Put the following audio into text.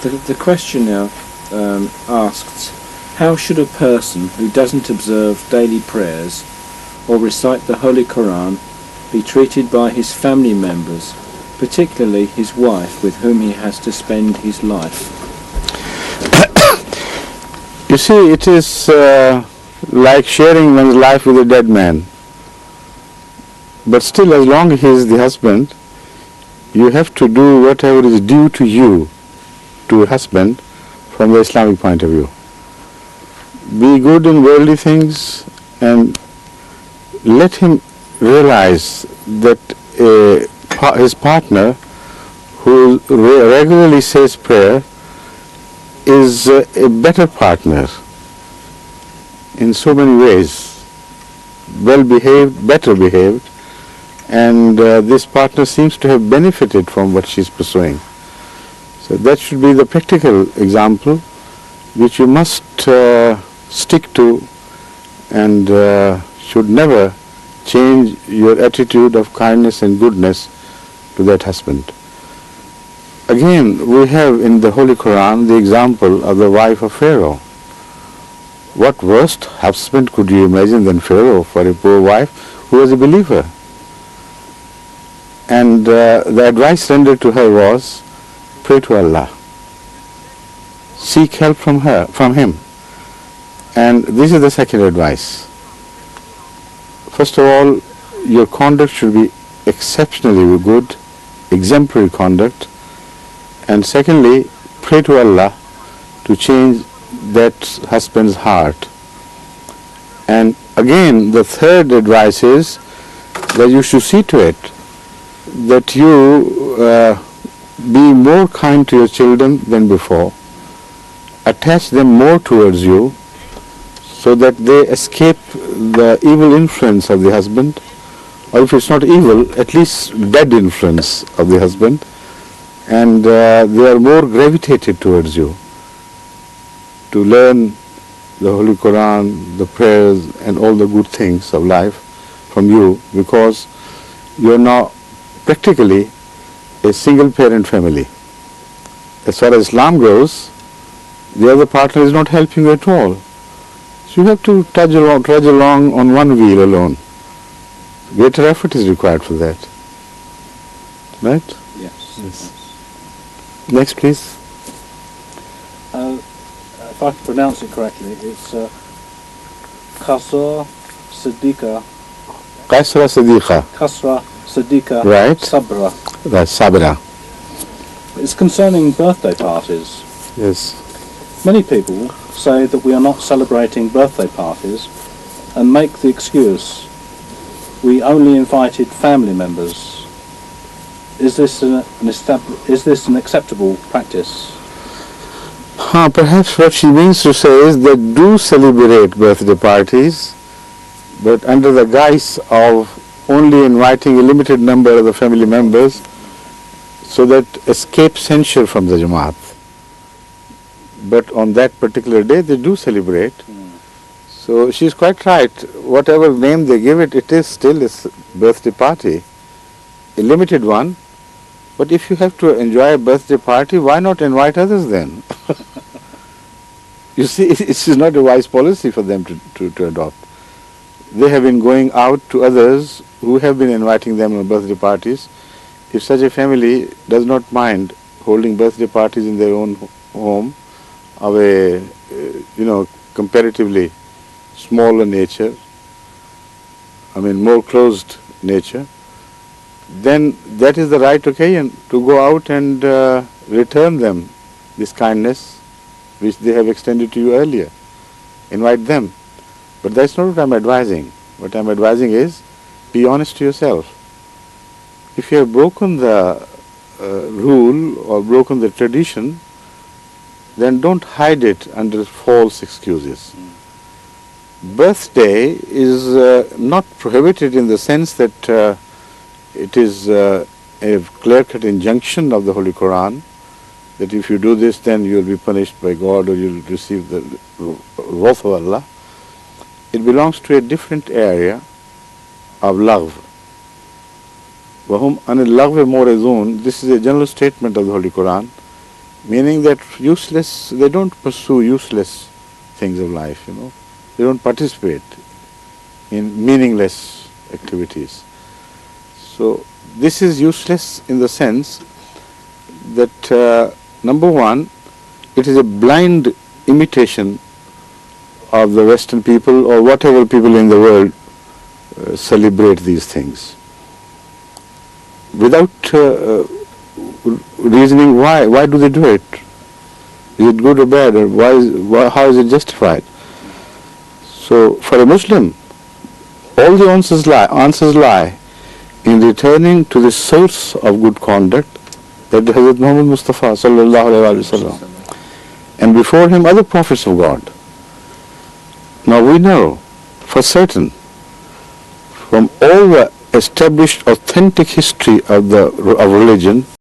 The questioner asked, how should a person who doesn't observe daily prayers or recite the Holy Quran be treated by his family members, particularly his wife with whom he has to spend his life? You see, it is like sharing one's life with a dead man. But still, as long as he is the husband, you have to do whatever is due to you, to a husband, from the Islamic point of view. Be good in worldly things and let him realize that his partner who regularly says prayer is a better partner in so many ways, well behaved, better behaved, and this partner seems to have benefited from what she is pursuing. So that should be the practical example which you must stick to, and should never change your attitude of kindness and goodness to that husband. Again, we have in the Holy Quran the example of the wife of Pharaoh. What worse husband could you imagine than Pharaoh for a poor wife who was a believer? And the advice rendered to her was, pray to Allah. Seek help from Him. And this is the second advice. First of all, your conduct should be exceptionally good, exemplary conduct. And secondly, pray to Allah to change that husband's heart. And again, the third advice is that you should see to it that you be more kind to your children than before, attach them more towards you so that they escape the evil influence of the husband, or if it's not evil, at least dead influence of the husband, and they are more gravitated towards you to learn the Holy Quran, the prayers, and all the good things of life from you, because you are now practically a single parent family. As far as Islam goes, the other partner is not helping you at all. So you have to trudge along on one wheel alone. Greater effort is required for that. Right? Yes. Next, please. If I can pronounce it correctly, it's Khasra Siddiqa. Qasra Siddiqa. Khasra Siddiqa Right. Sabra. Right, Sabra. It's concerning birthday parties. Yes. Many people say that we are not celebrating birthday parties and make the excuse we only invited family members. Is this an acceptable practice? Perhaps what she means to say is that do celebrate birthday parties, but under the guise of only inviting a limited number of the family members so that escape censure from the Jamaat. But on that particular day they do celebrate. So she's quite right. Whatever name they give it, it is still a birthday party, a limited one. But if you have to enjoy a birthday party, why not invite others then? You see, it is not a wise policy for them to adopt. They have been going out to others who have been inviting them on birthday parties. If such a family does not mind holding birthday parties in their own home of a, comparatively smaller nature, more closed nature, then that is the right occasion to go out and return them this kindness which they have extended to you earlier. Invite them. But that's not what I'm advising. What I'm advising is, be honest to yourself. If you have broken the rule or broken the tradition, then don't hide it under false excuses. Birthday is not prohibited in the sense that it is a clear-cut injunction of the Holy Quran that if you do this, then you will be punished by God or you will receive the wrath of Allah. It belongs to a different area of lagh. وَهُمْ عَنِ اللَّغْوِ مُعْرِضُونَ. This is a general statement of the Holy Quran, Meaning that useless, they don't pursue useless things of life, They don't participate in meaningless activities. So this is useless in the sense that, number one, it is a blind imitation of the Western people or whatever people in the world celebrate these things. Without reasoning why do they do it? Is it good or bad, or how is it justified? So for a Muslim, all the answers lie in returning to the source of good conduct, that is Hazrat Muhammad Mustafa sallallahu alaihi wasallam, and before him other prophets of God. Now we know for certain from all the established authentic history of religion